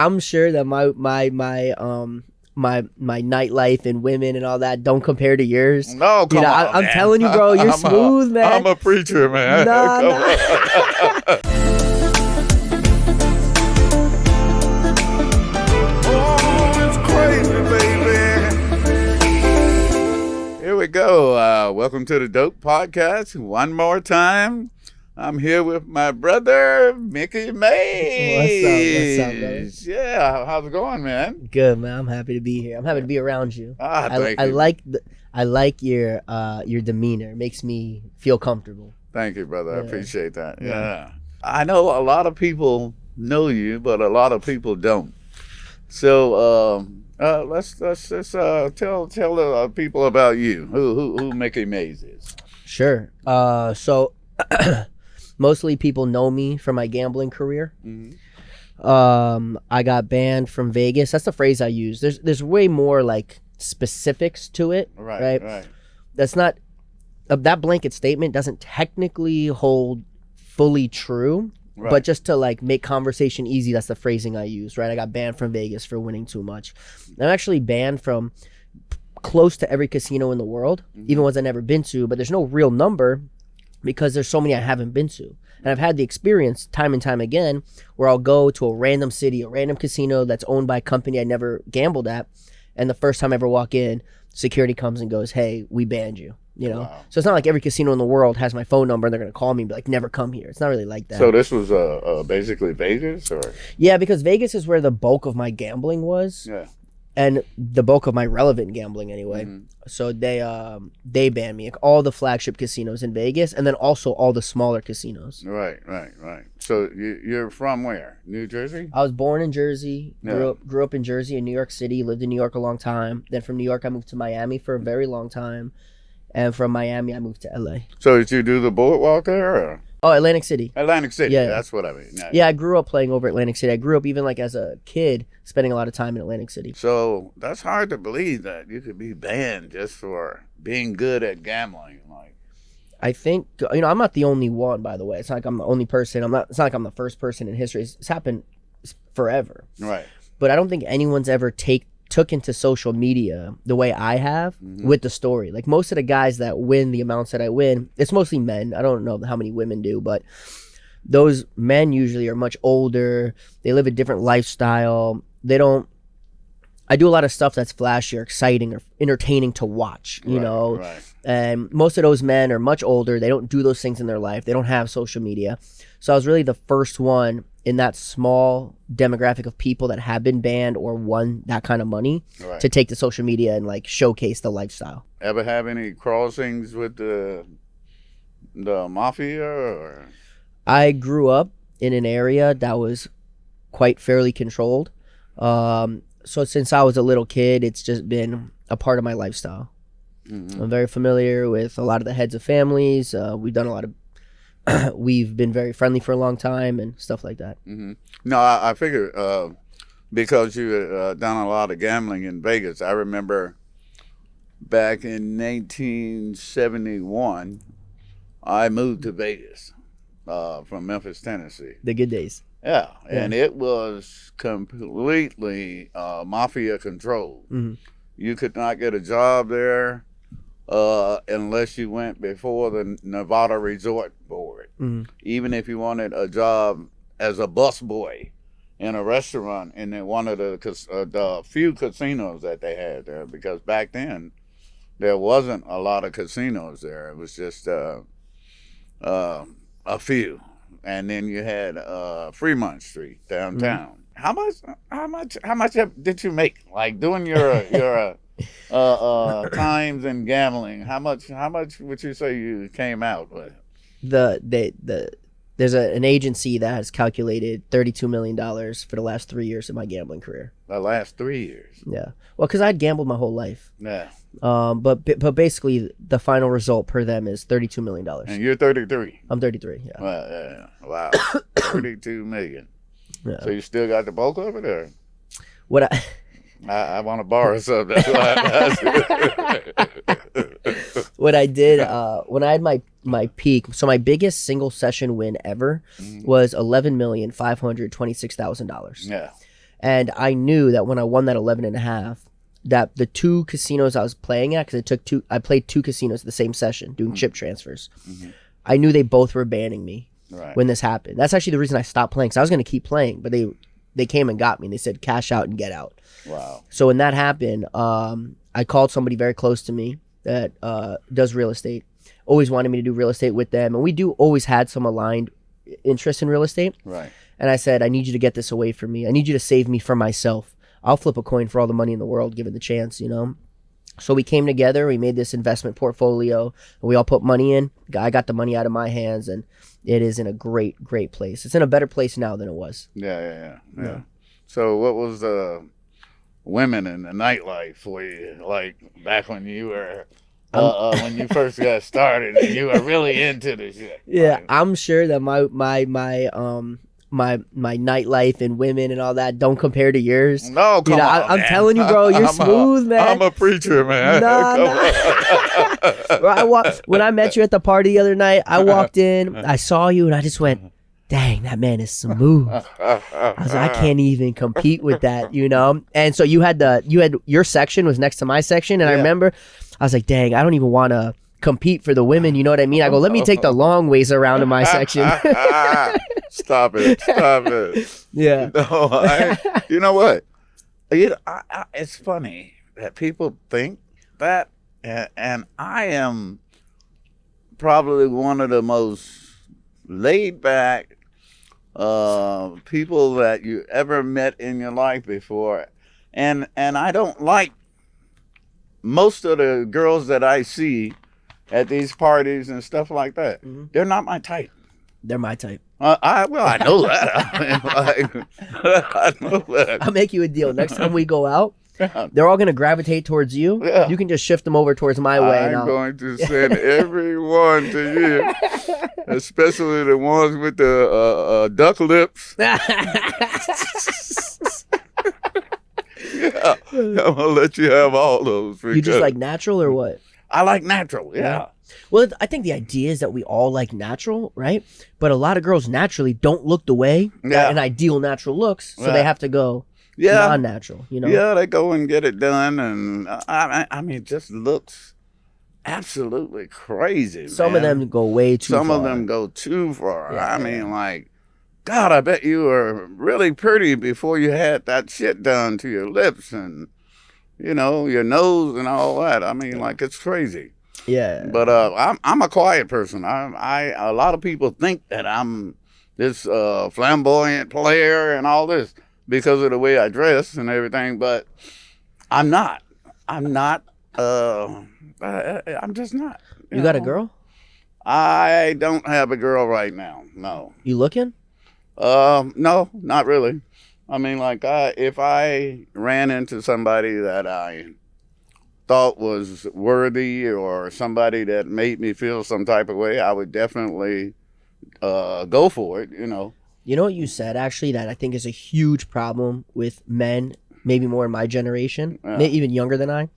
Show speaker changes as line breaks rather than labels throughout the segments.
I'm sure that my nightlife and women and all that don't compare to yours.
No, come on,
I'm
man.
telling you, bro, you're smooth, man.
I'm a preacher, man.
Nah.
Oh, it's crazy, baby. Here we go. Welcome to the Dope Podcast. One more time. I'm here with my brother, Mikki Mase.
What's up, brother?
Yeah, how's it going, man?
Good, man. I'm happy to be here. I'm happy to be around you.
Thank
I
you.
like your demeanor. It makes me feel comfortable.
Thank you, brother. I
Yeah.
appreciate that.
Yeah.
Yeah. I know a lot of people know you, but a lot of people don't. So let's just tell the people about you. Who Mikki Mase is.
Sure. So mostly people know me from my gambling career.
Mm-hmm.
I got banned from Vegas. That's the phrase I use. There's way more like specifics to it.
Right.
That's not that blanket statement doesn't technically hold fully true.
Right.
But just to like make conversation easy, that's the phrasing I use, right? I got banned from Vegas for winning too much. I'm actually banned from close to every casino in the world, even ones I've never been to, but there's no real number because there's so many I haven't been to. And I've had the experience time and time again where I'll go to a random city, a random casino that's owned by a company I never gambled at, and the first time I ever walk in, security comes and goes, "Hey, we banned you." You know,
Wow.
So it's not like every casino in the world has my phone number and they're gonna call me and be like, "Never come here." It's not really like that.
So this was basically Vegas, or
Yeah, because Vegas is where the bulk of my gambling was,
yeah.
and the bulk of my relevant gambling anyway.
Mhm.
So they banned me, like all the flagship casinos in Vegas, and then also all the smaller casinos.
Right. So you're from where? New Jersey?
I was born in Jersey,
Yeah.
grew up in Jersey and New York City, lived in New York a long time. Then from New York, I moved to Miami for a very long time. And from Miami, I moved to LA.
So did you do the boardwalk there, or
Oh, Atlantic City.
Atlantic City?
Yeah.
That's what I mean.
Yeah, I grew up playing over Atlantic City. I grew up even like as a kid, spending a lot of time in Atlantic City.
So that's hard to believe that you could be banned just for being good at gambling. Like,
I think, I'm not the only one, by the way. It's not like I'm the only person. It's not like I'm the first person in history. It's happened forever.
right.
But I don't think anyone's ever took into social media the way I have with the story. Like most of the guys that win the amounts that I win, it's mostly men. I don't know how many women do, but those men usually are much older. They live a different lifestyle. I do a lot of stuff that's flashy or exciting or entertaining to watch, you know?
Right.
And most of those men are much older. They don't do those things in their life. They don't have social media. So I was really the first one in that small demographic of people that have been banned or won that kind of money
Right.
to take to social media and like showcase the lifestyle.
Ever have any crossings with the mafia, or?
I grew up in an area that was quite fairly controlled. So since I was a little kid, it's just been a part of my lifestyle.
Mhm.
I'm very familiar with a lot of the heads of families. We've been very friendly for a long time and stuff like that.
Mm-hmm. No, I figured because you had done a lot of gambling in Vegas. I remember back in 1971, I moved to Vegas from Memphis, Tennessee.
The good days.
Yeah, and it was completely mafia controlled.
Mhm.
You could not get a job there unless you went before the Nevada Resort Board.
Mhm.
Even if you wanted a job as a busboy in a restaurant in one of the few casinos that they had there, because back then there wasn't a lot of casinos there. It was just a few. And then you had Fremont Street downtown. How much did you make? Like doing your times in gambling? How much would you say you came out with?
There's an agency that has calculated $32 million for the last 3 years of my gambling career.
The last 3 years.
Yeah. Well, because I'd gambled my whole life.
Yeah.
But basically, the final result per them is $32 million.
And you're 33.
I'm 33. Yeah.
Well, yeah. Wow. 32 million.
Yeah.
So you still got the bulk of it, or?
What
I want to borrow some. That's why I'm asking.
what I did when I had my peak, so my biggest single session win ever was $11,526,000.
Yeah.
And I knew that when I won that 11.5, that the 2 casinos I was playing at, because I played 2 casinos the same session doing chip transfers. I knew they both were banning me when this happened. That's actually the reason I stopped playing, because I was going to keep playing, but they came and got me, and they said cash out and get out.
Wow.
So when that happened, I called somebody very close to me that does real estate. Always wanted me to do real estate with them, and we do always had some aligned interest in real estate.
Right.
And I said, I need you to get this away from me. I need you to save me from myself. I'll flip a coin for all the money in the world, given the chance, you know? So we came together, we made this investment portfolio, and we all put money in. I got the money out of my hands, and it is in a great, great place. It's in a better place now than it was.
Yeah. So what was the women in the nightlife for you, like back when you were, when you first got started and you were really into the shit?
Yeah,
like,
I'm sure that my nightlife and women and all that don't compare to yours.
No, come on,
I'm
man.
telling you, bro, you're smooth, man.
I'm a preacher, man.
Bro, when I met you at the party the other night, I walked in, I saw you, and I just went, dang, that man is smooth. I was like, I can't even compete with that, you know? And so you had your section was next to my section, and I remember I was like, dang, I don't even want to compete for the women, you know what I mean? I go, let me take the long ways around in my section.
Stop it.
Yeah.
No, you know what? It's funny that people think that, and I am probably one of the most laid back people that you ever met in your life before. And I don't like most of the girls that I see at these parties and stuff like that. They're not my type.
They're my type.
I know that. I know that.
I'll make you a deal. Next time we go out, they're all going to gravitate towards you.
Yeah.
You can just shift them over towards my way.
I'm going to send everyone to you, especially the ones with the duck lips. Yeah, I'm going to let you have all those.
You just like natural or what?
I like natural, yeah.
Well, I think the idea is that we all like natural, right? But a lot of girls naturally don't look the way that an ideal natural looks, so they have to go non-natural, you know?
Yeah, they go and get it done, and I mean, it just looks absolutely crazy,
Some of them go way too far.
Some of them go too far.
Yeah,
I mean, like, God, I bet you were really pretty before you had that shit done to your lips and, you know, your nose and all that. I mean, like, it's crazy.
Yeah.
But I'm a quiet person. A lot of people think that I'm this flamboyant player and all this because of the way I dress and everything, but I'm not. I'm just not.
You got a girl?
I don't have a girl right now. No.
You looking?
No, not really. I mean, like, if I ran into somebody that I thought was worthy or somebody that made me feel some type of way, I would definitely go for it, you know.
You know what you said, actually, that I think is a huge problem with men, maybe more in my generation, even younger than I.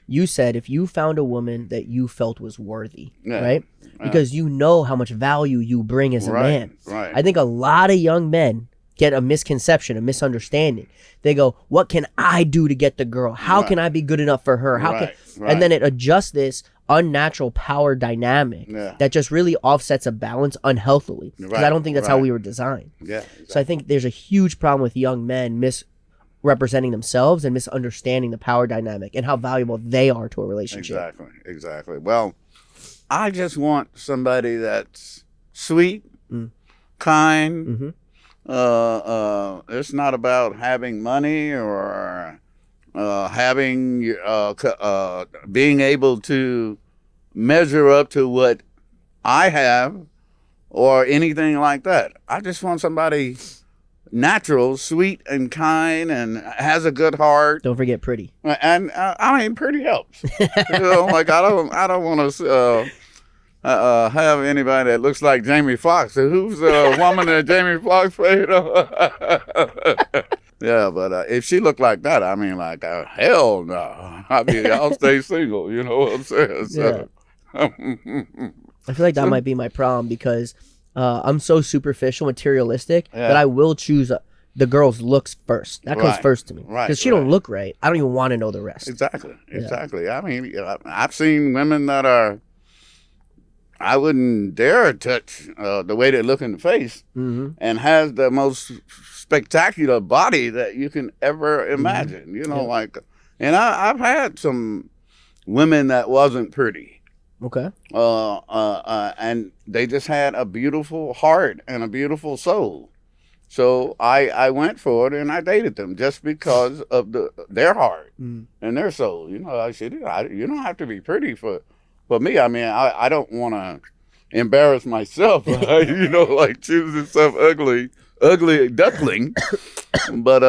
You said if you found a woman that you felt was worthy, right? Because you know how much value you bring as a man.
Right.
I think a lot of young men get a misconception, a misunderstanding. They go, what can I do to get the girl? How can I be good enough for her? And then it adjusts this unnatural power dynamic that just really offsets a balance unhealthily. Because I don't think that's how we were designed.
Yeah. Exactly.
So I think there's a huge problem with young men misrepresenting themselves and misunderstanding the power dynamic and how valuable they are to a relationship.
Exactly. Well, I just want somebody that's sweet, kind. It's not about having money or having being able to measure up to what I have or anything like that. I just want somebody natural, sweet and kind, and has a good heart.
Don't forget pretty.
And I mean, pretty helps. You know, like I don't want to have anybody that looks like Jamie Foxx. Who's a woman that Jamie Foxx played? Yeah, but if she looked like that, I mean, like, hell no. I mean, I'll stay single. You know what I'm saying? So.
I feel like that might be my problem because I'm so superficial, materialistic that I will choose the girl's looks first. That comes first to me.
Right.
Because she don't look right. I don't even want to know the rest.
Exactly. I mean, I've seen women that are, I wouldn't dare touch the way they look in the face, and has the most spectacular body that you can ever imagine. You know, like, and I've had some women that wasn't pretty.
Okay.
And they just had a beautiful heart and a beautiful soul. So I went for it and I dated them just because of their heart and their soul. You know, I said, you don't have to be pretty for me. I mean, I don't want to embarrass myself, you know, like choosing some ugly duckling. But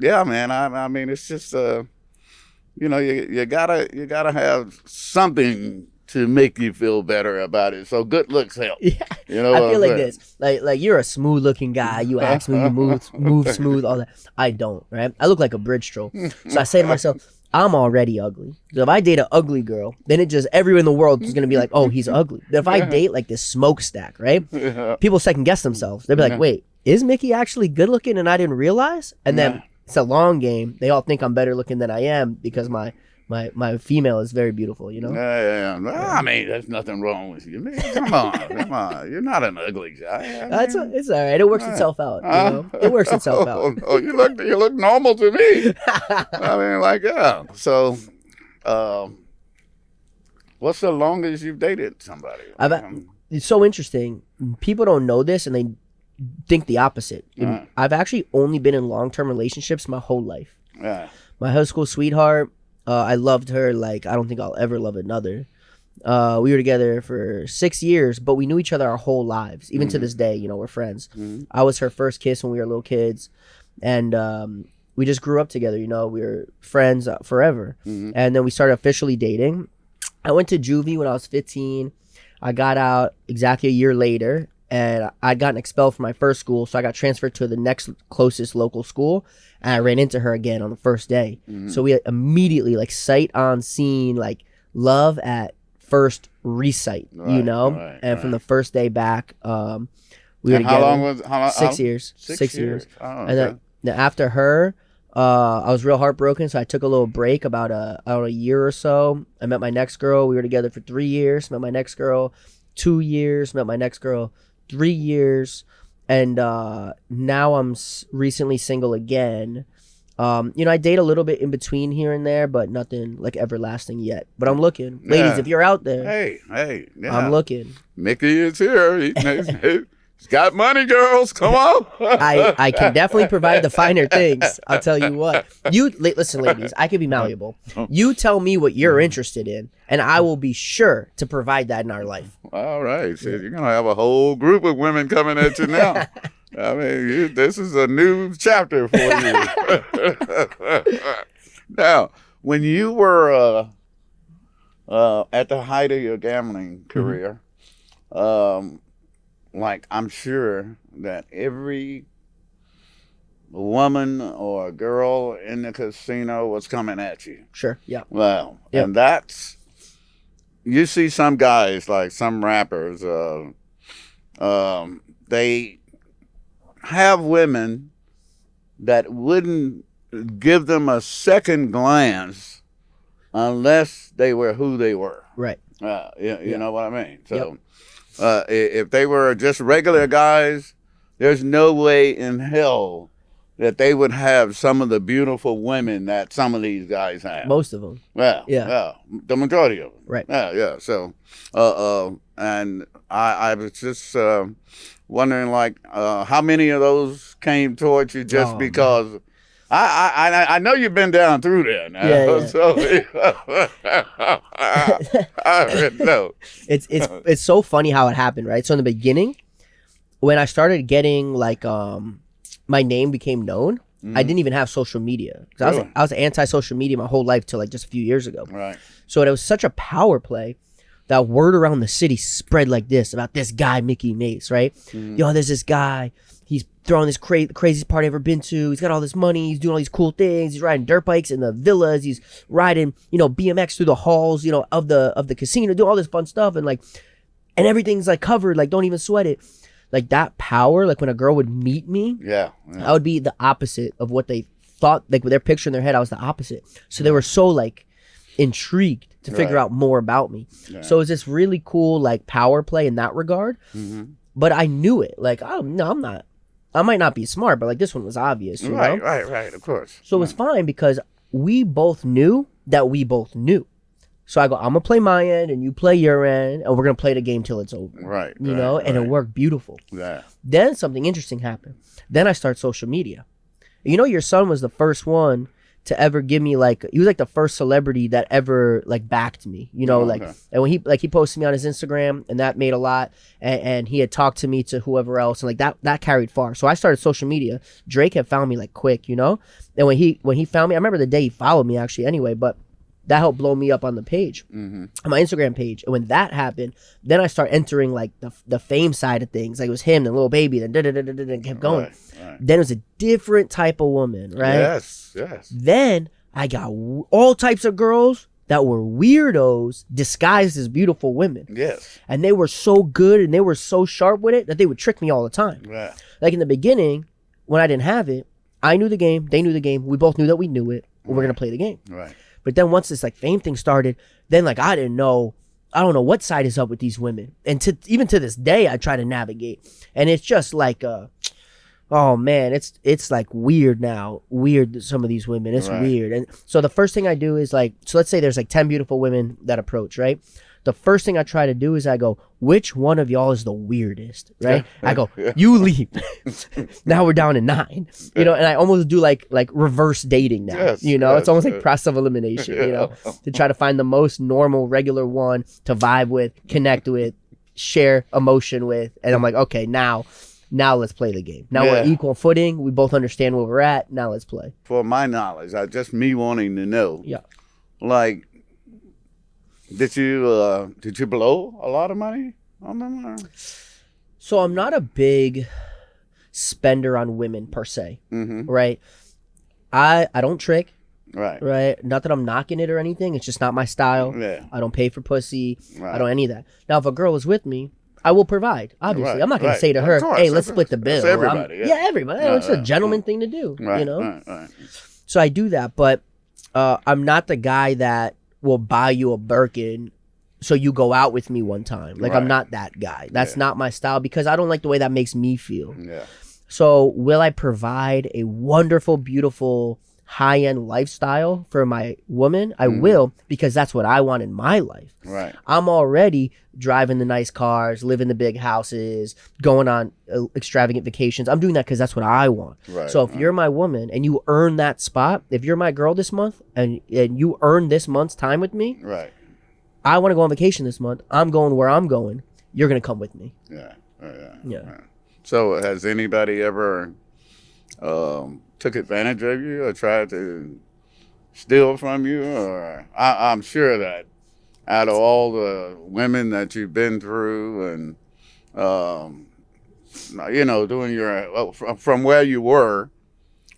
yeah, man. I mean, it's just you know, you gotta have something to make you feel better about it. So good looks help.
Yeah.
You know,
I feel like this. Like you're a smooth looking guy. You ask me, you move smooth, all that. I don't, right? I look like a bridge troll. So I say to myself, I'm already ugly. So if I date an ugly girl, then it just everyone in the world is gonna be like, oh, he's ugly. But if I date like this smokestack, right? People second guess themselves. They'll be like, wait, is Mikki actually good looking and I didn't realize? And then it's a long game. They all think I'm better looking than I am because my female is very beautiful, you know?
Yeah. I mean, there's nothing wrong with you. Man, come on. You're not an ugly guy. I mean,
it's all right. It works itself out. You know? It works itself out.
Oh, you look normal to me. I mean, like, yeah. So, what's the longest you've dated somebody?
It's so interesting. People don't know this and they think the opposite. I've actually only been in long-term relationships my whole life.
Yeah.
My high school sweetheart, I loved her like I don't think I'll ever love another. We were together for 6 years, but we knew each other our whole lives. Even to this day, you know, we're friends. I was her first kiss when we were little kids. And we just grew up together, you know. We were friends forever. And then we started officially dating. I went to juvie when I was 15. I got out exactly a year later. And I'd gotten expelled from my first school, so I got transferred to the next closest local school, and I ran into her again on the first day. So we immediately, like, sight on scene, like, love at first recite, you know? From the first day back, we were together.
How long?
6 years. 6 years.
Oh,
okay. And then after her, I was real heartbroken, so I took a little break about a year or so. I met my next girl. We were together for 3 years. Met my next girl 2 years. Met my next girl 3 years, and now I'm recently single again. You know, I date a little bit in between here and there, but nothing like everlasting yet. But I'm looking, ladies. If you're out there,
hey,
I'm looking.
Mikki is here. He's got money, girls. Come on.
I can definitely provide the finer things. I'll tell you what. Listen, ladies. I can be malleable. You tell me what you're interested in, and I will be sure to provide that in our life.
All right. So you're gonna have a whole group of women coming at you now. I mean, this is a new chapter for you. Now, when you were at the height of your gambling career, like, I'm sure that every woman or girl in the casino was coming at you.
Sure, yeah.
Well,
yep.
And that's, you see some guys, like some rappers, they have women that wouldn't give them a second glance unless they were who they were.
Right.
You know what I mean? So. If they were just regular guys, there's no way in hell that they would have some of the beautiful women that some of these guys have.
Most of them.
Yeah. The majority of them.
Right.
Yeah. So, and I was just wondering, like, how many of those came towards you just because... Man. I know you've been down through there now.
Yeah.
So I know.
It's so funny how it happened, right? So in the beginning, when I started getting like my name became known, I didn't even have social media. Really? I was anti-social media my whole life till like just a few years ago.
Right.
So it was such a power play that word around the city spread like this about this guy Mikki Mase, right? Yo, there's this guy. He's throwing this craziest party I've ever been to. He's got all this money. He's doing all these cool things. He's riding dirt bikes in the villas. He's riding, you know, BMX through the halls, you know, of the casino, doing all this fun stuff, and everything's like covered. Like, don't even sweat it. like that power, like when a girl would meet me,
Yeah.
I would be the opposite of what they thought, like with their picture in their head, I was the opposite. So they were so like intrigued to figure out more about me.
Yeah.
So it's this really cool like power play in that regard. But I knew it. Like, oh no, I'm not. I might not be smart, but like this one was obvious. You know?
Right. Of course.
So it was fine because we both knew that we both knew. So I go, I'm gonna play my end and you play your end, and we're gonna play the game till it's over.
Right.
You know, and it worked beautiful.
Yeah.
Then something interesting happened. Then I start social media. You know, your son was the first one to ever give me like, he was like the first celebrity that ever like backed me, you know, like, and when he posted me on his Instagram, and that made a lot, and he had talked to me to whoever else, and like that carried far. So I started social media. Drake had found me like quick, you know, and when he found me, I remember the day he followed me actually anyway, but that helped blow me up on the page, on my Instagram page. And when that happened, then I start entering like the fame side of things. Like it was him, then Lil Baby, then kept going.
Right.
Then it was a different type of woman, right?
Yes.
Then I got all types of girls that were weirdos disguised as beautiful women.
Yes.
And they were so good and they were so sharp with it that they would trick me all the time.
Yeah.
Like in the beginning, when I didn't have it, I knew the game, they knew the game, we both knew that we knew it, and we're going to play the game.
Right.
But then once this like fame thing started, then like I don't know what side is up with these women. And even to this day, I try to navigate. And it's just like, oh man, it's like weird now. Weird, some of these women. It's weird. And so the first thing I do is like, so let's say there's like 10 beautiful women that approach, right? The first thing I try to do is I go, which one of y'all is the weirdest, right? I go, you leave. Now we're down to 9, you know, and I almost do like reverse dating now, you know, it's almost like process of elimination, you know, to try to find the most normal, regular one to vibe with, connect with, share emotion with. And I'm like, okay, now let's play the game. Now we're equal footing. We both understand where we're at. Now let's play.
For my knowledge, just me wanting to know.
Yeah.
Like, did you blow a lot of money on them?
So I'm not a big spender on women per se, right? I don't trick. Right. Not that I'm knocking it or anything. It's just not my style.
Yeah.
I don't pay for pussy. I don't any of that. Now, if a girl is with me, I will provide. Obviously, I'm not going to say to her, "Hey, let's split the bill."
Everybody,
everybody. It's a gentleman thing to do, you know. So I do that, but I'm not the guy that will buy you a Birkin so you go out with me one time. Like I'm not that guy. That's not my style because I don't like the way that makes me feel.
Yeah.
So will I provide a wonderful, beautiful, high-end lifestyle for my woman? I will, because that's what I want in my life.
Right.
I'm already driving the nice cars, living the big houses, going on extravagant vacations. I'm doing that because that's what I want.
Right.
So if you're my woman and you earn that spot, if you're my girl this month and you earn this month's time with me,
right.
I want to go on vacation this month. I'm going where I'm going. You're going to come with me.
Yeah. So has anybody ever took advantage of you or tried to steal from you? Or I'm sure that out of all the women that you've been through and, you know, doing your, from where you were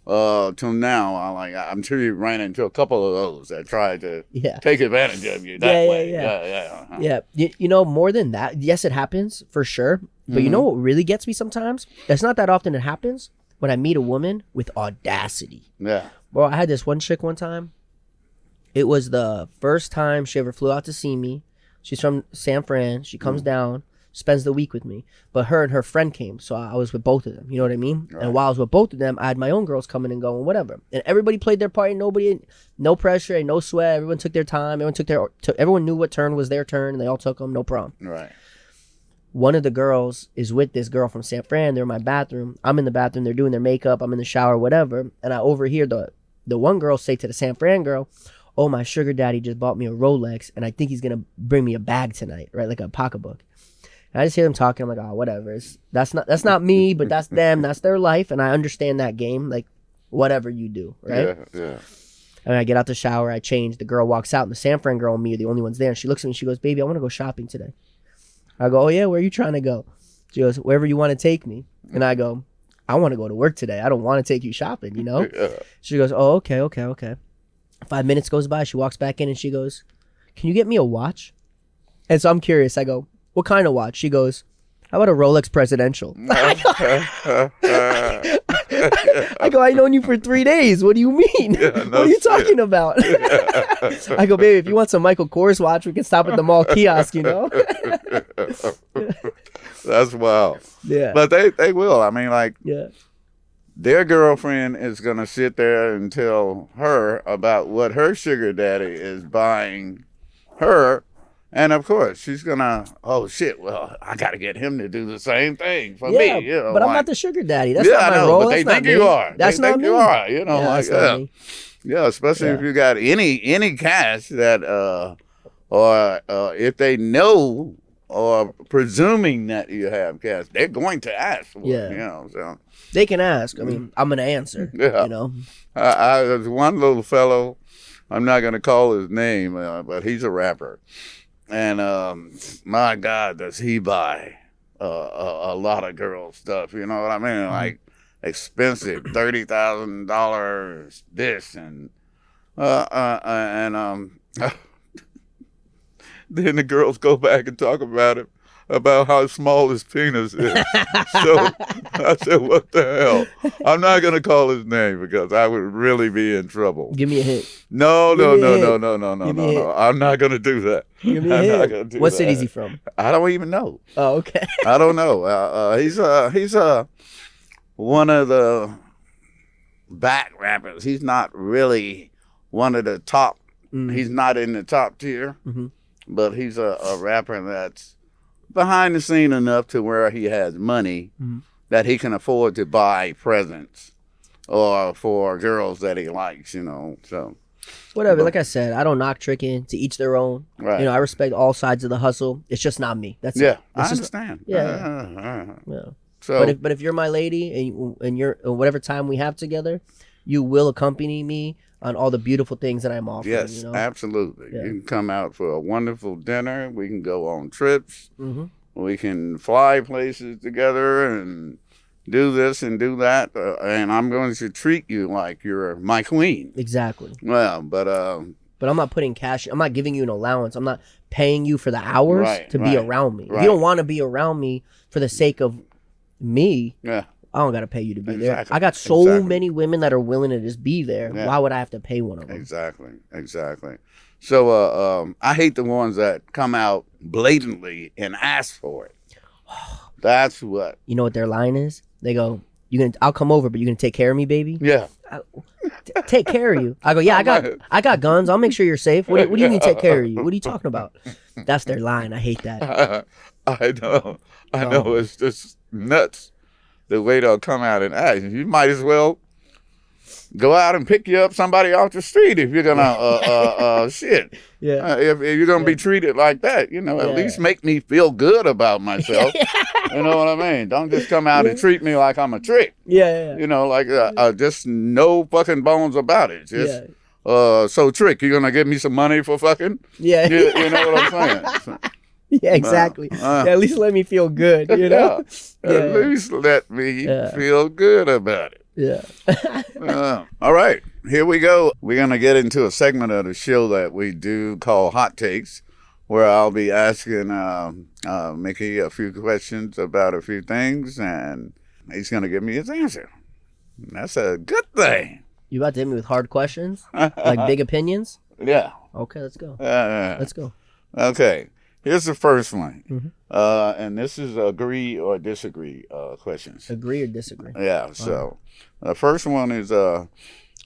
till now, I'm sure you ran into a couple of those that tried to take advantage of you that way.
Yeah. You know, more than that, yes, it happens for sure. But you know what really gets me sometimes? It's not that often it happens. When I meet a woman with audacity.
Yeah.
Bro, I had this one chick one time. It was the first time she ever flew out to see me. She's from San Fran. She comes down, spends the week with me. But her and her friend came, so I was with both of them. You know what I mean? Right. And while I was with both of them, I had my own girls coming and going, whatever. And everybody played their part. No pressure, and no sweat. Everyone took their time. Everyone knew what turn was their turn, and they all took them. No problem.
Right.
One of the girls is with this girl from San Fran. They're in my bathroom. I'm in the bathroom. They're doing their makeup. I'm in the shower, whatever. And I overhear the one girl say to the San Fran girl, "Oh, my sugar daddy just bought me a Rolex, and I think he's going to bring me a bag tonight," right? Like a pocketbook. And I just hear them talking. I'm like, oh, whatever. That's not me, but that's them. That's their life. And I understand that game. Like, whatever you do, right?
Yeah.
And I get out the shower. I change. The girl walks out, and the San Fran girl and me are the only ones there. And she looks at me and she goes, "Baby, I want to go shopping today." I go, "Oh, yeah, where are you trying to go?" She goes, "Wherever you want to take me." And I go, "I want to go to work today. I don't want to take you shopping, you know?" She goes, "Oh, okay. 5 minutes goes by. She walks back in and she goes, "Can you get me a watch?" And so I'm curious. I go, "What kind of watch?" She goes, How about a Rolex Presidential? I go, I known you for 3 days. What do you mean?
Yeah,
what are you talking about? I go, baby, if you want some Michael Kors watch, we can stop at the mall kiosk, you know?
That's wild.
Yeah.
But they will. I mean, like,
Yeah.
their girlfriend is going to sit there and tell her about what her sugar daddy is buying her. And of course, she's going to, oh shit, well, I got to get him to do the same thing for me. You know,
but I'm
like,
not the sugar daddy. That's
yeah,
not my
I know,
role.
but they
That's
think
not
you
me.
are.
That's
they
not
think
me.
you are. You know,
Yeah,
like,
that's not me.
Yeah, especially
Yeah.
if you got any cash that, or if they know or presuming that you have cash, they're going to ask for
Yeah.
it, you know, so.
They can ask. I mean, I'm going to answer,
Yeah.
you know?
There's one little fellow, I'm not going to call his name, but he's a rapper. And my God, does he buy a lot of girl stuff, you know what I mean? Like expensive, $30,000 this and then the girls go back and talk about him, about how small his penis is. So I said, what the hell? I'm not going to call his name because I would really be in trouble.
Give me a hint.
No.
Give me a hint.
No. I'm not going to do that.
Give me a
I'm not
hint.
gonna do
What
that.
city is he from?
I don't even know.
Oh, okay.
I don't know. He's one of the back rappers. He's not really one of the top. He's not in the top tier, but he's a rapper that's behind the scene enough to where he has money that he can afford to buy presents or for girls that he likes, you know. So
Whatever. Like I said, I don't knock tricking. To each their own.
right.
You know, I respect all sides of the hustle. It's just not me. That's
Yeah,
it.
I
It's just,
understand.
yeah.
So
But if you're my lady and you're whatever time we have together, you will accompany me on all the beautiful things that I'm offering.
yes,
you know?
absolutely.
Yeah.
You can come out for a wonderful dinner. We can go on trips.
Mm-hmm.
We can fly places together and do this and do that. And I'm going to treat you like you're my queen.
Exactly.
Well, but
But I'm not putting cash. I'm not giving you an allowance. I'm not paying you for the hours to be around me. If
right.
you don't want to be around me for the sake of me,
yeah,
I don't got to pay you to be there.
Exactly.
I got so
Exactly.
many women that are willing to just be there.
Yeah.
Why would I have to pay one of them?
exactly. So I hate the ones that come out blatantly and ask for it. That's what.
You know what their line is? They go, I'll come over, but you're going to take care of me, baby?
Yeah.
Take care of you. I go, yeah, I got guns. I'll make sure you're safe. What do you mean take care of you? What are you talking about? That's their line. I hate that.
I know. It's just nuts the way they'll come out and ask. You might as well go out and pick you up somebody off the street if you're gonna shit.
Yeah.
If you're gonna be treated like that, you know, at least make me feel good about myself. You know what I mean? Don't just come out and treat me like I'm a trick.
Yeah.
You know, like just no fucking bones about it. Just so trick, you're gonna give me some money for fucking?
Yeah.
You know what I'm saying?
Yeah, exactly. At least let me feel good, you know?
At least let me feel good about it.
Yeah.
All right, here we go. We're going to get into a segment of the show that we do call Hot Takes, where I'll be asking Mikki a few questions about a few things, and he's going to give me his answer. That's a good thing.
You about to hit me with hard questions? Like big opinions?
Yeah.
Okay, let's go.
Let's
go.
Okay. Here's the first one.
Mm-hmm.
And this is agree or disagree questions.
Agree or disagree?
Yeah. So the first one is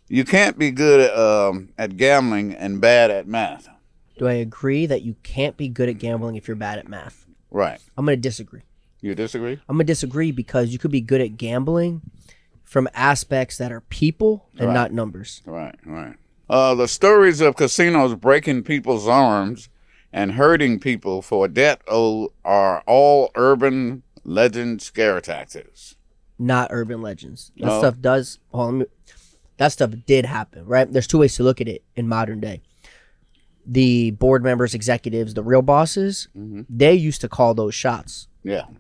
you can't be good at gambling and bad at math.
Do I agree that you can't be good at gambling if you're bad at math?
Right.
I'm going to disagree.
You disagree?
I'm going to disagree because you could be good at gambling from aspects that are people and not numbers.
Right. The stories of casinos breaking people's arms and hurting people for debt owed are all urban legend scare tactics.
Not urban legends. That stuff did happen, right? There's two ways to look at it in modern day. The board members, executives, the real bosses, they used to call those shots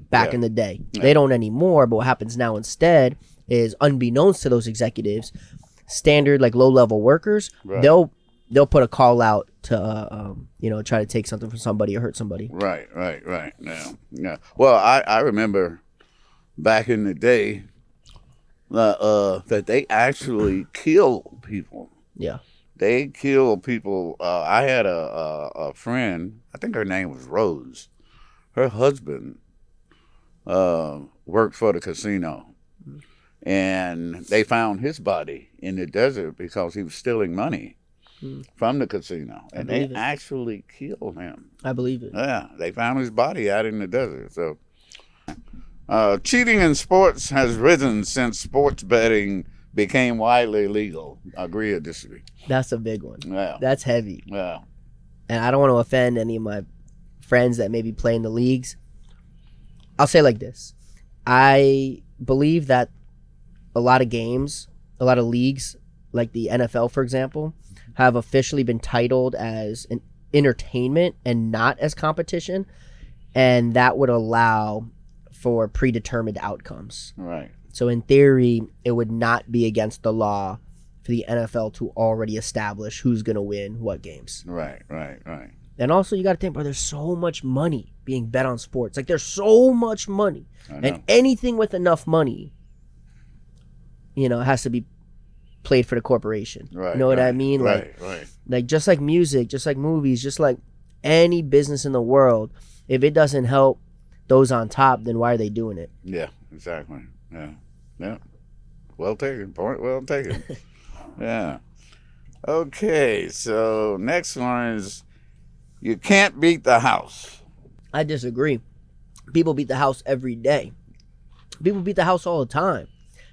back in the day. Yeah. They don't anymore, but what happens now instead is, unbeknownst to those executives, standard like low-level workers, they'll put a call out try to take something from somebody or hurt somebody.
Right. Yeah. Well, I remember back in the day that they actually killed people.
Yeah.
They kill people. I had a friend, I think her name was Rose. Her husband worked for the casino. And they found his body in the desert because he was stealing money from the casino. And they actually killed him.
I believe it.
Yeah, they found his body out in the desert. So, cheating in sports has risen since sports betting became widely legal. Agree or disagree?
That's a big one.
Yeah.
That's heavy.
Yeah.
And I don't want to offend any of my friends that maybe play in the leagues. I'll say it like this. I believe that a lot of games, a lot of leagues, like the NFL, for example, have officially been titled as an entertainment and not as competition. And that would allow for predetermined outcomes.
Right.
So in theory, it would not be against the law for the NFL to already establish who's going to win what games.
Right.
And also, you got to think, bro, there's so much money being bet on sports. Like, there's so much money. And anything with enough money, it has to be played for the corporation.
Right.
You know what I mean?
Right.
Like, just like music, just like movies, just like any business in the world, if it doesn't help those on top, then why are they doing it?
Yeah, exactly. Yeah. Well taken. Point well taken. Yeah. Okay, so next one is you can't beat the house.
I disagree. People beat the house every day. People beat the house all the time.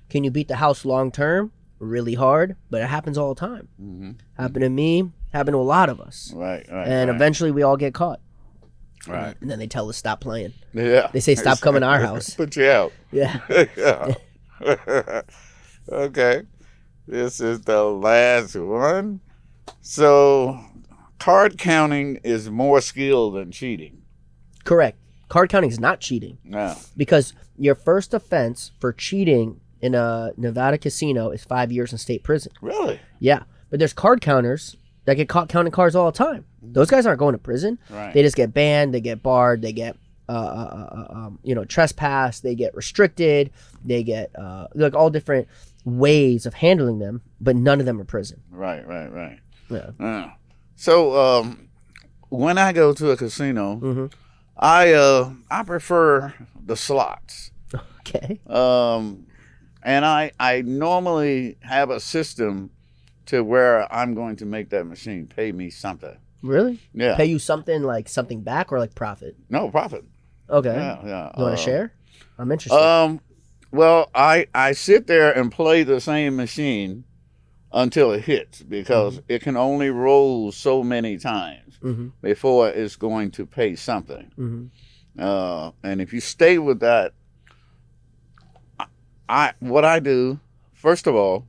Can you beat the house long term? Really hard, but it happens all the time.
Mm-hmm.
Happened to me, happened to a lot of us.
Right.
And eventually we all get caught.
Right.
And then they tell us stop playing.
Yeah.
They say stop coming to our house.
Put you out.
Yeah.
Yeah. Okay. This is the last one. So, card counting is more skill than cheating.
Correct. Card counting is not cheating.
No.
Because your first offense for cheating in a Nevada casino is 5 years in state prison.
Really?
Yeah. But there's card counters that get caught counting cards all the time. Those guys aren't going to prison.
Right.
They just get banned. They get barred. They get, trespass. They get restricted. They get like all different ways of handling them, but none of them are prison.
Right.
Yeah.
So when I go to a casino, I prefer the slots.
Okay.
And I normally have a system to where I'm going to make that machine pay me something.
Really?
Yeah.
Pay you something like something back or like profit?
No, profit.
Okay.
Yeah.
You want to share? I'm interested.
Well, I sit there and play the same machine until it hits because it can only roll so many times before it's going to pay something. And if you stay with that, what I do, first of all,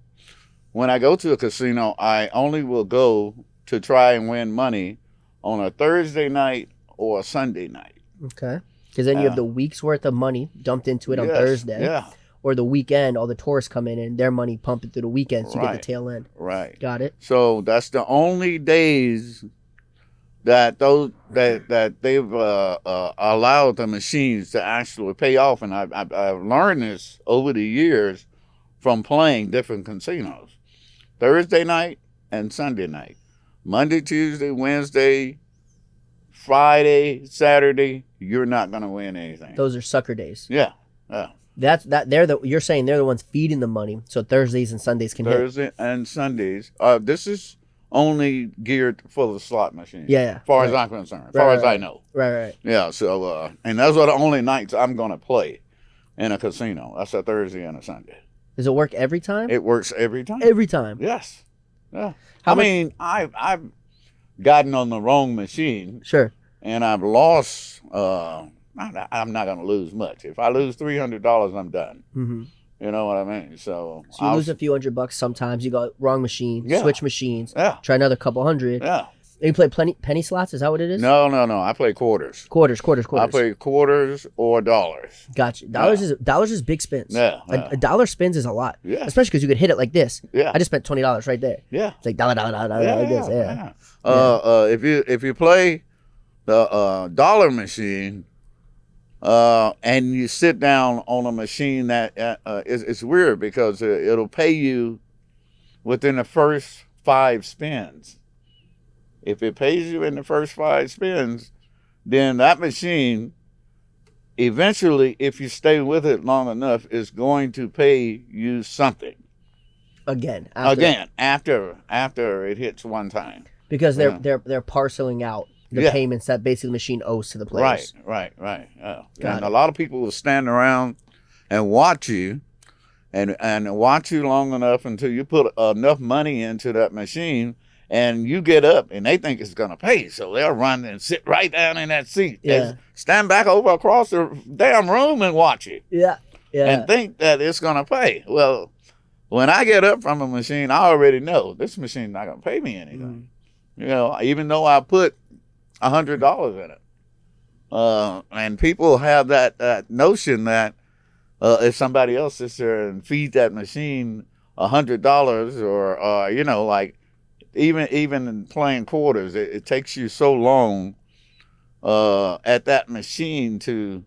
when I go to a casino, I only will go to try and win money on a Thursday night or a Sunday night.
Okay. Because then you have the week's worth of money dumped into it on Thursday.
Yeah.
Or the weekend, all the tourists come in and their money pumping through the weekend, so you get the tail end.
Right.
Got it.
So that's the only days that they've allowed the machines to actually pay off, and I've learned this over the years from playing different casinos. Thursday night and Sunday night, Monday, Tuesday, Wednesday, Friday, Saturday, you're not gonna win anything.
Those are sucker days.
Yeah.
You're saying they're the ones feeding the money, so Thursdays and Sundays can hit.
Thursday and Sundays. This is only geared for the slot machine.
Yeah.
As far as I'm concerned. As far as I know.
Right.
Yeah. So and those are the only nights I'm gonna play in a casino. That's a Thursday and a Sunday.
Does it work every time?
It works every time.
Every time.
Yes. Yeah. I've gotten on the wrong machine.
Sure.
And I've lost. I'm not going to lose much. If I lose $300, I'm done. You know what I mean? So
you lose a few $100 sometimes. You got wrong machine, switch machines, try another couple hundred.
Yeah.
You play penny slots? Is that what it is?
No. I play quarters.
Quarters.
I play quarters or dollars.
Gotcha. Dollars is big spins.
Yeah.
A dollar spins is a lot.
Yeah.
Especially because you could hit it like this.
Yeah.
I just spent $20 right there.
Yeah.
It's like dollar like this. Yeah.
If you play the dollar machine, and you sit down on a machine that it's weird because it'll pay you within the first 5 spins. If it pays you in the first 5 spins, then that machine, eventually, if you stay with it long enough, is going to pay you something.
Again,
after it hits one time.
Because they're parceling out the payments that basically the machine owes to the players.
Right. And a lot of people will stand around and watch you, and watch you long enough until you put enough money into that machine. And you get up, and they think it's going to pay. So they'll run and sit right down in that seat.
Yeah.
Stand back over across the damn room and watch it.
Yeah.
And think that it's going to pay. Well, when I get up from a machine, I already know this machine's not going to pay me anything. You know, even though I put $100 in it. And people have that notion that if somebody else sits there and feeds that machine $100 or you know, like, even in playing quarters, it takes you so long at that machine to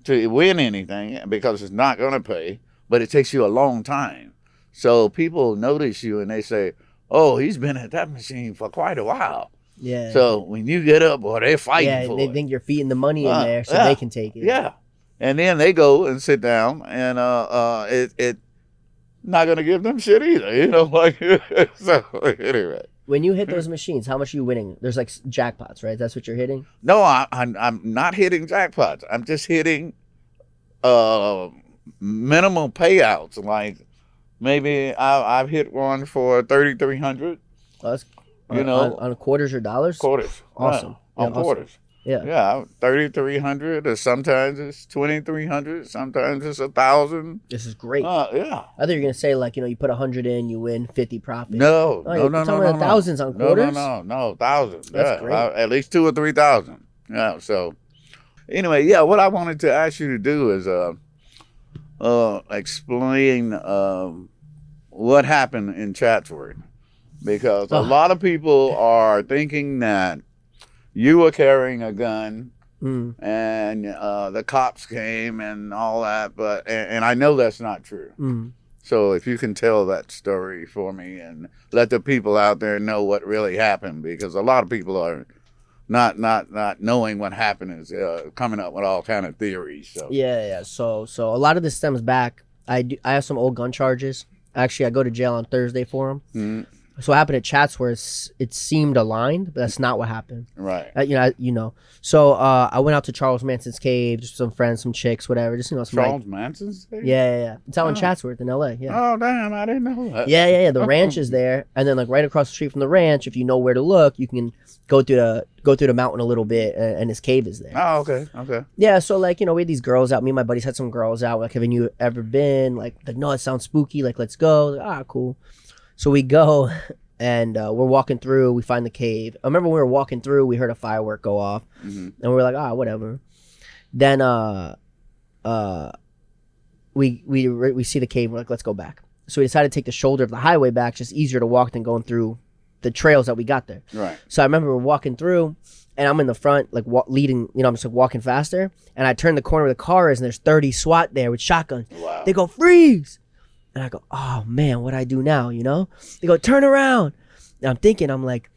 win anything because it's not going to pay, but it takes you a long time. So people notice you and they say, oh, he's been at that machine for quite a while.
Yeah.
So when you get up, boy, they're fighting for it.
Yeah, they think you're feeding the money in there so they can take it.
Yeah. And then they go and sit down and it not going to give them shit either, you know, like, so anyway.
When you hit those machines, how much are you winning? There's like jackpots, right? That's what you're hitting?
No, I'm not hitting jackpots. I'm just hitting minimal payouts. Like maybe I've hit one for 3,300.
Oh, that's,
you know,
on quarters or dollars?
Quarters.
Awesome.
On quarters.
Yeah.
3,300, or sometimes it's 2,300, sometimes it's 1,000.
This is great.
Yeah.
I thought you were gonna say, like, you know, you put 100 in, you win 50 profit.
No.
Thousands on quarters.
No, thousands.
That's great.
At least 2,000 or 3,000. Yeah. So anyway, what I wanted to ask you to do is explain what happened in Chatsworth, because a lot of people are thinking that you were carrying a gun and the cops came and all that, but and I know that's not true. So if you can tell that story for me and let the people out there know what really happened, because a lot of people are not knowing what happened, is coming up with all kind of theories. So
Yeah. So a lot of this stems back. I have some old gun charges. Actually, I go to jail on Thursday for them. So what happened at Chatsworth, it seemed aligned, but that's not what happened.
Right.
You know. So I went out to Charles Manson's cave, just some friends, some chicks, whatever. Just, you know, some
Charles Manson's cave?
Yeah. It's out in Chatsworth in L.A. Yeah.
Oh, damn, I didn't know that.
Yeah. The ranch is there, and then like right across the street from the ranch, if you know where to look, you can go through the mountain a little bit, and his cave is there.
Oh, okay.
Yeah, so like, you know, we had these girls out. Me and my buddies had some girls out. Like, haven't you ever been? Like, no, it sounds spooky. Like, let's go. Like, cool. So we go. And we're walking through. We find the cave. I remember when we were walking through, we heard a firework go off, and we were like, whatever. Then we see the cave. We're like, let's go back. So we decided to take the shoulder of the highway back. Just easier to walk than going through the trails that we got there.
Right.
So I remember we're walking through, and I'm in the front, like leading. You know, I'm just like walking faster, and I turn the corner where the car is, and there's 30 SWAT there with shotguns.
Wow.
They go, freeze. And I go, oh man, what do I do now? You know? They go, turn around. And I'm thinking, I'm like,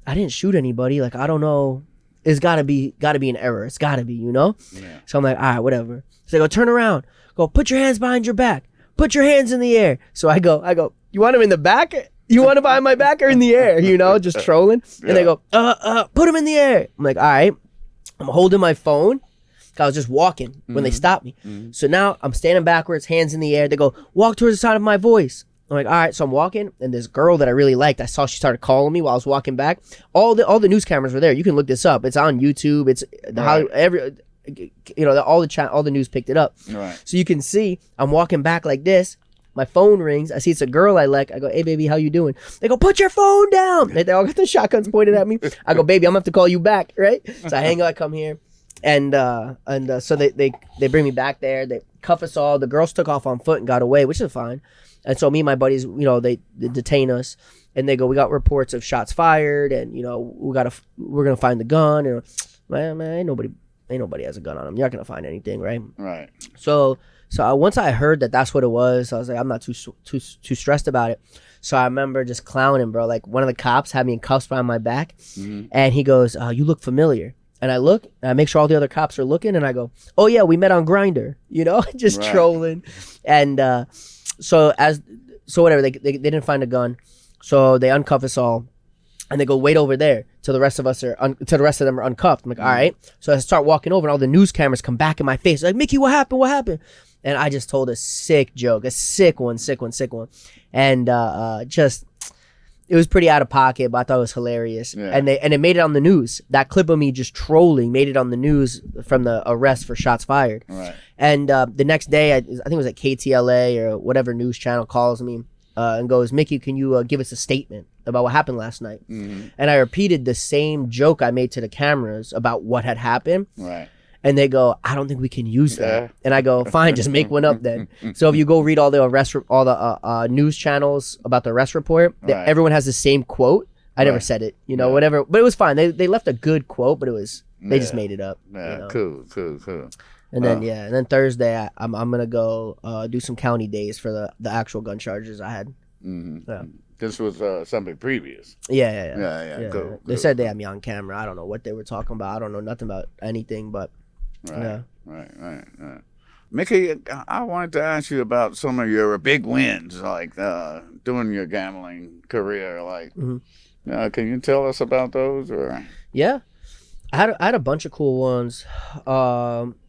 I didn't shoot anybody. Like, I don't know. It's gotta be an error. It's gotta be, you know?
Yeah.
So I'm like, all right, whatever. So they go, turn around. Go, put your hands behind your back. Put your hands in the air. So I go, you want them in the back? You want them behind my back or in the air? You know, just trolling. Yeah. And they go, put them in the air. I'm like, all right. I'm holding my phone. I was just walking when they stopped me. So now I'm standing backwards, hands in the air. They go, walk towards the sound of my voice. I'm like, all right. So I'm walking, and this girl that I really liked, I saw she started calling me while I was walking back. All the news cameras were there. You can look this up. It's on YouTube. It's all the news picked it up.
Right.
So you can see I'm walking back like this. My phone rings. I see it's a girl I like. I go, hey, baby, how you doing? They go, put your phone down. They all got the shotguns pointed at me. I go, baby, I'm going to have to call you back, right? So I hang out, I come here. And so they bring me back there. They cuff us all. The girls took off on foot and got away, which is fine. And so me and my buddies, you know, they detain us. And they go, we got reports of shots fired. And, you know, we're going to find the gun. And, man, ain't nobody has a gun on them. You're not going to find anything, right?
Right.
So once I heard that that's what it was, I was like, I'm not too stressed about it. So I remember just clowning, bro. Like one of the cops had me in cuffs behind my back, and he goes, "You look familiar." And I look, and I make sure all the other cops are looking, and I go, "Oh yeah, we met on Grindr," you know, just trolling. And so whatever, they didn't find a gun, so they uncuff us all. And they go, wait over there till the rest of them are uncuffed. I'm like, all right. So I start walking over, and all the news cameras come back in my face. Like, Mikki, what happened? What happened? And I just told a sick joke, a sick one. And it was pretty out of pocket, but I thought it was hilarious. Yeah. And it made it on the news. That clip of me just trolling made it on the news from the arrest for shots fired.
Right.
And the next day, I think it was like KTLA or whatever news channel calls me and goes, Mikki, can you give us a statement about what happened last night? And I repeated the same joke I made to the cameras about what had happened.
Right.
And they go, I don't think we can use that. Yeah. And I go, fine, just make one up then. So if you go read all the news channels about the arrest report, everyone has the same quote. I never said it, you know, whatever. But it was fine. They left a good quote, but they just made it up.
Yeah,
you know?
Cool.
And then and then Thursday I'm gonna go do some county days for the actual gun charges I had. Yeah.
This was something previous.
Yeah.
Cool.
They said they had me on camera. I don't know what they were talking about. I don't know nothing about anything, but
Right. Mikki, I wanted to ask you about some of your big wins, like during your gambling career. Like, can you tell us about those? Or
yeah, I had a bunch of cool ones.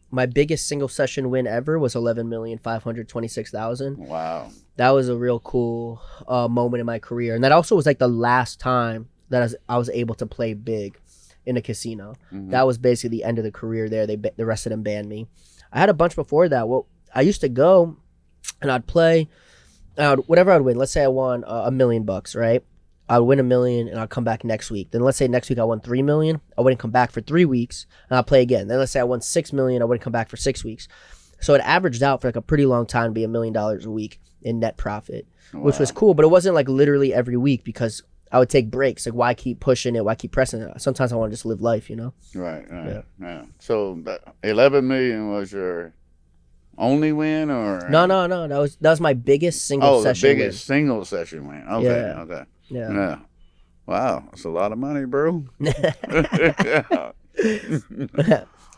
My biggest single session win ever was $11,526,000.
Wow,
that was a real cool moment in my career, and that also was like the last time that I was able to play big in a casino. That was basically the end of the career there. The rest of them banned me. I had a bunch before that. Well, I used to go and I'd play, whatever I'd win. Let's say I won $1 million, right? I'd win $1 million and I'd come back next week. Then let's say next week I won $3 million. I wouldn't come back for 3 weeks and I'd play again. Then let's say I won $6 million. I wouldn't come back for 6 weeks. So it averaged out for like a pretty long time to be $1 million a week in net profit, which was cool. But it wasn't like literally every week because I would take breaks. Like, why keep pushing it? Why keep pressing it? Sometimes I want to just live life, you know?
Right. Yeah. So that $11 million was your only win, or
no? That was my biggest single session.
Oh, the biggest single session win. Okay. Yeah. Wow, that's a lot of money, bro.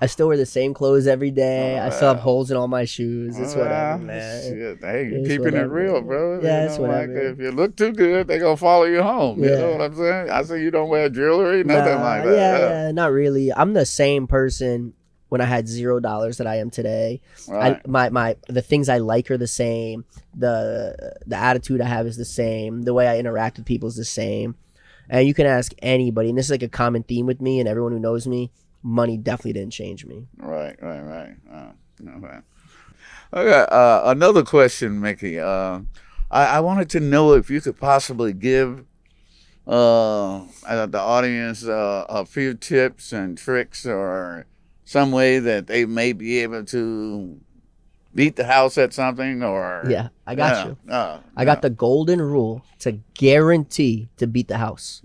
I still wear the same clothes every day. I still have holes in all my shoes. It's whatever, man.
Shit. Hey, you're keeping it real, bro.
Yeah, it's whatever.
Like, if you look too good, they gonna follow you home. You know what I'm saying? I say you don't wear jewelry, nothing like that.
Yeah, not really. I'm the same person when I had $0 that I am today. Right. The things I like are the same. The attitude I have is the same. The way I interact with people is the same. And you can ask anybody, and this is like a common theme with me and everyone who knows me. Money definitely didn't change me. Right.
Okay. Another question, Mikki. I wanted to know if you could possibly give the audience a few tips and tricks or some way that they may be able to beat the house at something, or...
Yeah, I got you. I got the golden rule to guarantee to beat the house.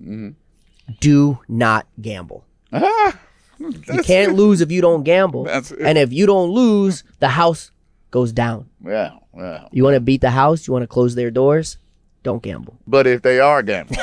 Do not gamble. You can't lose if you don't gamble. And if you don't lose, the house goes down.
Yeah.
You want to beat the house? You want to close their doors? Don't gamble.
But if they are gambling,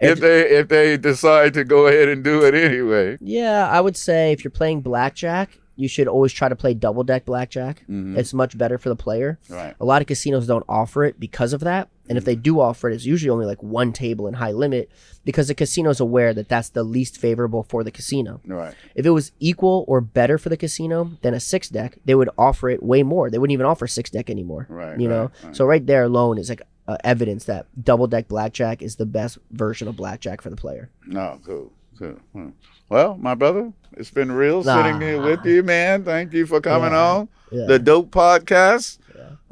if they decide to go ahead and do it anyway.
Yeah, I would say if you're playing blackjack, you should always try to play double deck blackjack. It's much better for the player.
Right.
A lot of casinos don't offer it because of that. And if they do offer it, it's usually only like one table in high limit because the casino's aware that that's the least favorable for the casino.
Right.
If it was equal or better for the casino than a 6-deck, they would offer it way more. They wouldn't even offer 6-deck anymore.
Right.
You know? So right there alone is like evidence that double deck blackjack is the best version of blackjack for the player.
No, cool. Well, my brother, it's been real sitting here with you, man. Thank you for coming on the Dope Podcast.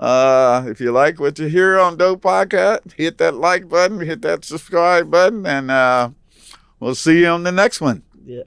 If you like what you hear on Dope Podcast, hit that like button, hit that subscribe button, and we'll see you on the next one.
Yeah.